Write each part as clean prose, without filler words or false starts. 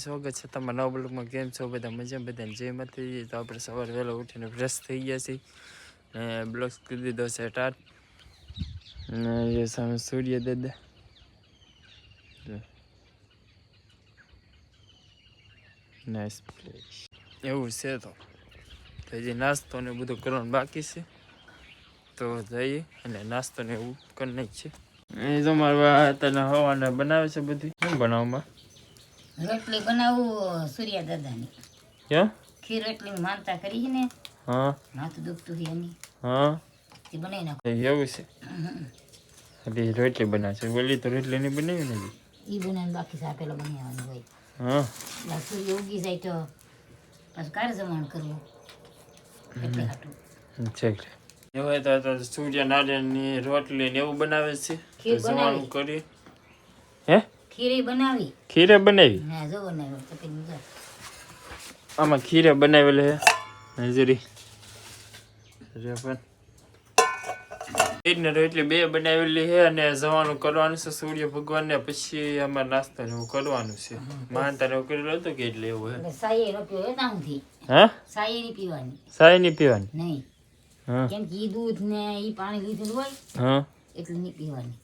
સ્વાગત છે તમારા નવા બ્લોગમાં. કેમ છો બધા? મજા? બધાને જય માતાજી. તો આપણે સવારે વહેલો ઉઠીને ફ્રેશ થઈ ગયા છીએ ને બ્લોગ કરી દીધો છે સ્ટાર્ટ. ને એ સામે સૂર્ય દાદા નાઇસ પ્લેસ એવું છે. તો હજી નાસ્તો ને બધું કરવાનું બાકી છે, તો જઈએ અને નાસ્તો ને એવું કરી નાખીએ. એ તો મારા તને હવાને બનાવે છે બધું. શું બનાવવામાં? રોટલી બનાવું સૂર્યા દાદાની. ક્યાં ખીર રોટલી માનતા કરી ને? હા, માથું દુખતું હોય એની. હા, તે બનાવી નાખો. એવું છે. એટલે રોટલી બનાવશે. બોલી તો રોટલી નહીં બનાવી ને? એ બનાવીને બાકી સા પેલા બનાવવાનું હોય. હા, સૂર્ય ઉગી જાય તો પાછું કારે જમણ કરવું એટલે હાટું ઠીક છે. એવું તો સૂર્યનારાયણની રોટલી ને એવું બનાવે છે. ખીર જમવાનું કરી. હે, ખીરે બનાવી. ખીરે બનાવી? હા, જો બનાવ્યો તો પેલું આમાં ખીરે બનાવેલી છે હજરી પણ ખીર ને રોટલી બે બનાવેલી છે અને જવાનું કરવાનું છે સૂર્ય ભગવાન ને. પછી અમારે નાસ્તા ને એવું કરવાનું છે. માનતા ને એવું કરેલું હતું કે એટલે એવું હે. સાયે નો પીવો ત્યાંથી. હા, સાયે ની પીવાની. સાય નહીં પીવાની? નહીં. હા, કેમ કે ઈ દૂધ ને ઈ પાણી લીધેલું હોય હા, એટલે નહીં પીવાની.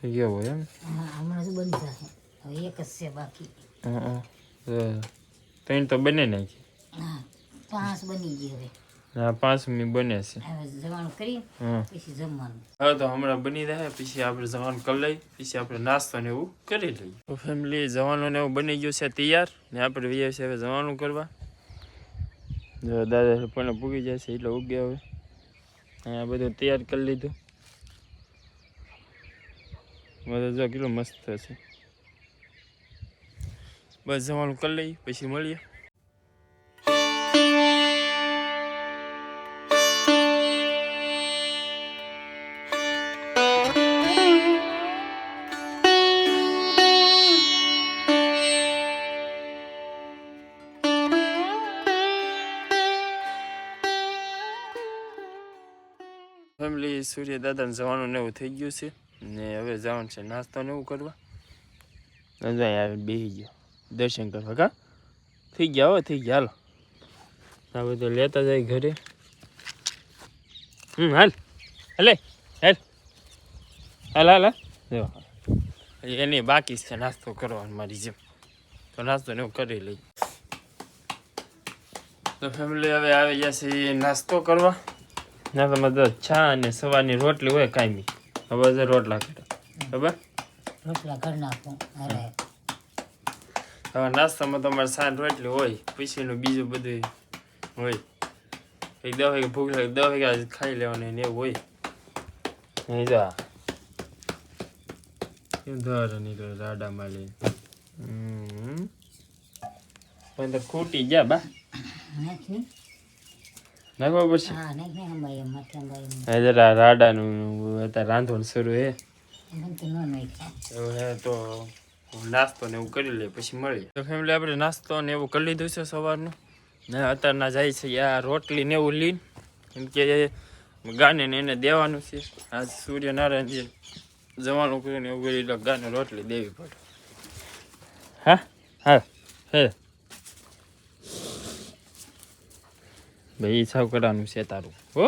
એવું એમ? હા, હમણાં શું બની જશે. હવે એક જ છે બાકી. ત્રણ તો બને નાખી. હા, 5 બની ગઈ હવે. હા, 5મી બને છે. હવે જવાનું કરી પછી જમવાનું. હવે તો હમણાં બની રહે, પછી આપણે જવાનું કરી લઈ, પછી આપણે નાસ્તો ને એવું કરી લઈએ. તો ફેમિલી જવાનું ને એવું બની ગયું છે તૈયાર ને આપણે વૈયા છે હવે જવાનું કરવા. જો દાદા પણ પૂગી જાય છે એટલે ઉગ્યા હવે અહીંયા બધું તૈયાર કરી લીધું. બધું જો કેટલું મસ્ત છે. બસ જવાનું કરી લઈએ પછી મળીએ. ફેમિલી સૂર્ય દાદાને જવાનું ને એવું થઈ ગયું છે ને હવે જવાનું છે નાસ્તો ને એવું કરવા. આવે બેસી ગયો દર્શન કરવા. કા થઈ ગયા? હવે થઈ ગયા. હાલો આ બધું લેતા જાય ઘરે. હાલ હાલે હાલ હાલ હાલ જો એની બાકી છે નાસ્તો કરવાનો મારી જેમ. તો નાસ્તો ને એવું કરી લઈ. તો ફેમિલી હવે આવી ગયા છે નાસ્તો કરવા. નાસ્તામાં તો ચા અને સવારની રોટલી હોય કાંઈ. હવે રોટલા કરે બરાબર. રોટલા ઘર નાખું. હવે નાસ્તામાં તમારે સાંજ રોટલી હોય, પછીનું બીજું બધું હોય. એક 10 વાગે ભૂખ લાગે 10 વાગે ખાઈ લેવાની ને એવું હોય. નહીં જા ધર નીકળે રાડા માલી. પણ તો ખૂટી ગયા બા. નાખવા પડશે. હા, નહીં અંબાઈ એમ માથે અંબાઈ. જરા રાડાનું અત્યારે રાંધવાનું શરૂ હે. એવું હે તો નાસ્તો ને એવું કરી લે પછી મળીએ. તો ફેમિલી આપણે નાસ્તો ને એવું કરી લીધું છે સવારનું ને અત્યારના જાય છે આ રોટલી ને એવું લઈને. કેમ કે ગાને ને એને દેવાનું છે. આ સૂર્યનારાયણ જે જવાનું કરીને એવું કરી ગાને રોટલી દેવી પડે. હા હા હે ભાઈ સાવ કરવાનું છે તારું. હો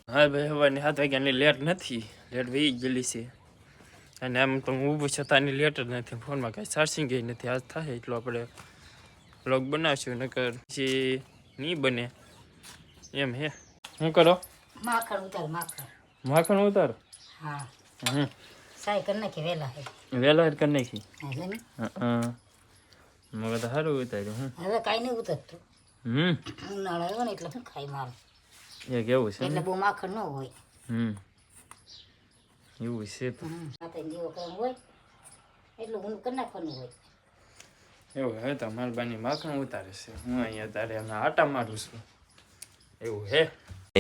હા ભાઈ હવાની 7 વાગ્યાની લેટ નથી. લેટ વહી ગયેલી છે અને આમ તો હું ઊભું છતાંની લેટ જ નથી. ફોનમાં કાંઈ ચાર્જિંગ નથી. આજ થાય એટલો આપણે બ્લોગ બનાવશું, નકર પછી નહીં બને એમ હે. શું કરો? માખણ ઉતાર. માખણ ઉતાર. હા, સાય કરી નાખી વહેલા. વહેલા કરી નાખી. હા, મગર તો સારું ઉતાર્યું. હવે કાંઈ નહીં ઉતરતું. ઉનાળો આવ્યો ને એટલે શું ખાઈ મારું. એ કેવું છે એટલે બહુ માખણ ન હોય. એવું છે તો આપણે જેવો કરવાનું હોય એટલું ઊંડું કરી નાખવાનું હોય. એવું હે તો મારી બાની માખણ ઉતારે છે. હું અહીંયા તારે અમે આટા મારું છું. એવું હે.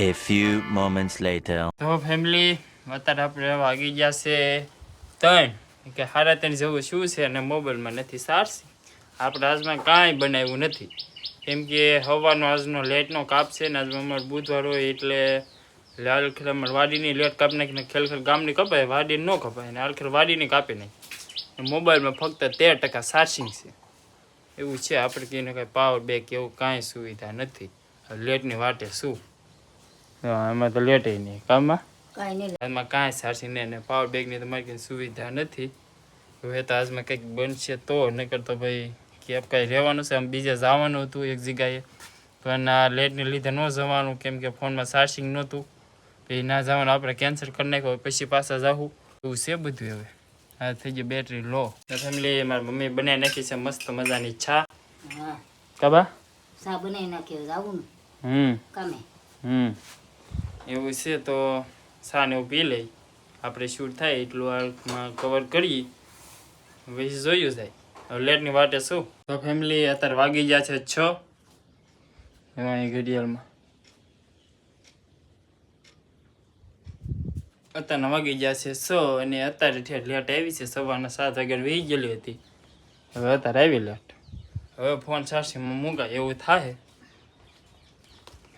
A few moments later. તો ફેમિલી અત્યારે આપણે વાગી ગયા છે 3 કે 3:30 જેવું શું છે અને મોબાઈલમાં નથી ચાર્જ. આપણે આજમાં કાંઈ બનાવ્યું નથી, કેમ કે સવારનો આજનો લેટનો કાપ છે ને આજમાં અમારે બુધવાર હોય એટલે આલખેર અમારે વાડીની લેટ કાપી નાખીને ખેલખેર ગામની કપાય, વાડી ન કપાય ને આલખેર વાડીની કાપી નાખી. મોબાઈલમાં ફક્ત 13% ચાર્જિંગ છે, એવું છે. આપણે કહીને કાંઈ પાવર બેક એવું કાંઈ સુવિધા નથી. લેટની વાટે શું એમાં તો લેટ નહીં કામમાં, કાંઈ નહીં. આમાં કાંઈ ચાર્જિંગ નહીં ને પાવર બેકની તમારી કંઈ સુવિધા નથી. હવે તો આજમાં કંઈક બનશે તો, નકર તો ભાઈ કેબ કાંઈ રહેવાનું છે. આમ બીજે જવાનું હતું એક જગ્યાએ, પણ આ લેટને લીધે ન જવાનું, કેમ કે ફોનમાં ચાર્જિંગ નહોતું. પછી ના જવાનું, આપણે કેન્સલ કરી નાખ્યો, પછી પાછા જાવું એવું છે બધું. હવે આ થઈ ગઈ બેટરી લો. ફેમિલી મારી મમ્મી બનાવી નાખી છે મસ્ત મજાની છા. હા, કાબા સા બનાવી નાખ્યો, જાવું ને કામે. એવું છે. તો સા ને એવું પી લઈ, આપણે શૂટ થાય એટલું આમાં કવર કરીએ, પછી જોયું જાય. હવે લેટની વાટે શું. તો ફેમિલી અત્યારે વાગી ગયા છે 6 એમાં ઘડિયાળમાં. અત્યારના વાગી ગયા છે 6 અને અત્યારે ઠેર લેટ આવી છે. સવારના 7 વાગ્યાની વહી ગયેલી હતી, હવે અત્યારે આવી લેટ. હવે ફોન ચાર્જિંગમાં મૂકાય એવું થાય.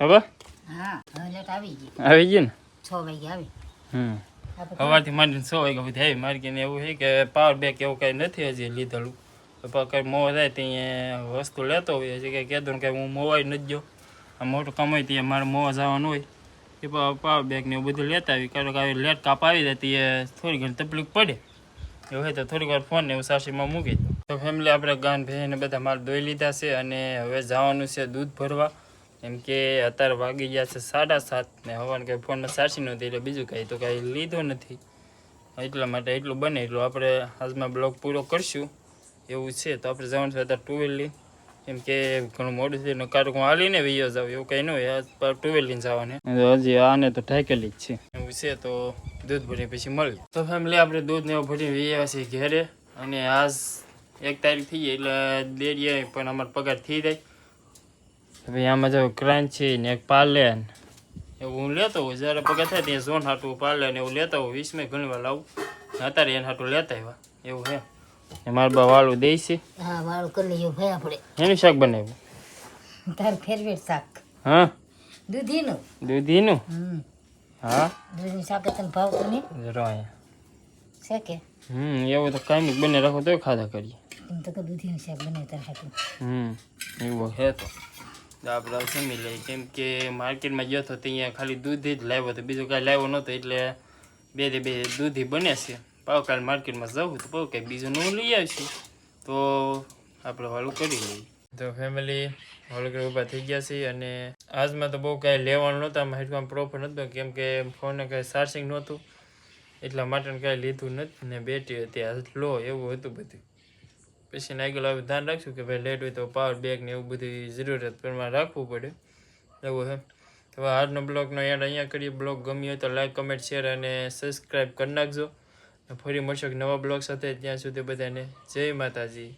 ખબર હા, હવે લેટ આવી ગઈ. આવી ગઈ ને 6 વાગે આવી. સવારથી માંડીને 6 વાગ્યા સુધી આવી. મારી કે એવું છે કે પાવર બેક એવું કાંઈ નથી હજી લીધેલું. કંઈ મોવા જાય ત્યાં વસ્તુ લેતો હોય, હજી કંઈ કહેતો ને કાંઈ હું મોવાય નથી ગયો. આ મોટું કામ હોય ત્યાં મારે મોવા જવાનું હોય, એ પાવર બેક ને એવું બધું લેતા આવી. કારણ કે આવી લેટ કાપ આવી જાય તે થોડી ઘણી તકલીફ પડે. એવું હોય તો થોડીક વાર ફોન ને એવું સાસીમાં મૂકી દો. તો ફેમિલી આપણે ગાન ભેને બધા માલ દોઈ લીધા છે અને હવે જવાનું છે દૂધ ભરવા. એમ કે અત્યારે વાગી ગયા છે 7:30 ને હવાને કંઈ ફોનમાં ચાર્જિંગ નહોતી એટલે બીજું કાંઈ તો કાંઈ લીધો નથી. એટલા માટે એટલું બને એટલું આપણે આજમાં બ્લોગ પૂરો કરશું એવું છે. તો આપણે જવાનું છે અત્યારે ટુ વ્હીલ લઈને, કેમ કે ઘણું મોડું થયું. કારક હું હાલીને વિયો જાઉં એવું કંઈ ન હોય, ટુ વ્હીલ લઈને જવાનું. હજી આને તો ઠાકેલી જ છે એવું છે. તો દૂધ ભરી પછી મળી. તો ફેમિલી આપણે દૂધ ને એવું ભરીને વિયા છીએ ઘેરે, અને આજ 1 તારીખ થઈ ગઈ એટલે દેરીએ પણ અમારો પગાર થઈ જાય. હવે આમાં જો ક્રાંચી ને એક પાર્લે એવું હું લેતો હોઉં, જ્યારે પગાર થાય ત્યાં ઝોન હાટું પાર્લે ને એવું લેતા હોઉં. 20 માં ઘણી વાર લાવું, અત્યારે એને હાટું લેતા આવ્યા એવું છે. મારા બા વાળું દે છે. હા, વાળું કરી લઈએ ભાઈ આપણે. એનું શાક બનાવ્યું. તારું ફેવરેટ શાક. હા, દૂધીનું. દૂધીનું. હા, દૂધીનું શાક તને ભાવતું નહીં? જરો અહીંયા છે કે એવું તો કાંઈ બને રાખો તો ખાધા કરીએ. એમ તો દૂધીનું શાક બને તાર ખાતું. એવું છે. તો આપણે જમી લઈએ, કેમ કે માર્કેટમાં ગયો હતો ત્યાં ખાલી દૂધ જ લાવ્યો હતો, બીજું કાંઈ લાવ્યો નહોતો. એટલે બે દૂધી બને છે. પાવ કાલે માર્કેટમાં જવું તો પાવ કંઈક બીજું નવું લઈ આવીશું, તો આપણે વાળું કરી લઈએ. તો ફેમિલી વાળું કરી ઊભા થઈ ગયા છીએ, અને આજમાં તો બહુ કાંઈ લેવાનું નહોતું. આમાં હેઠમાં પ્રોફિટ નહોતું, કેમ કે ફોનને કાંઈ ચાર્જિંગ નહોતું એટલા માટે કાંઈ લીધું નથી ને બેટરી હતી લો એવું હતું બધું. પછી આગળ હવે ધ્યાન રાખશું કે ભાઈ લેટ હોય તો પાવર બેક ને એવું બધી જરૂરત પ્રમાણે રાખવું પડે એવું છે. તો આજનો બ્લોગનો એન્ડ અહીંયા કરીએ. બ્લોગ ગમ્યો હોય તો લાઈક, કમેન્ટ, શેર અને સબસ્ક્રાઈબ કરી નાખજો. ફરી મળશો નવા બ્લોગ સાથે. ત્યાં સુધી બધાને જય માતાજી.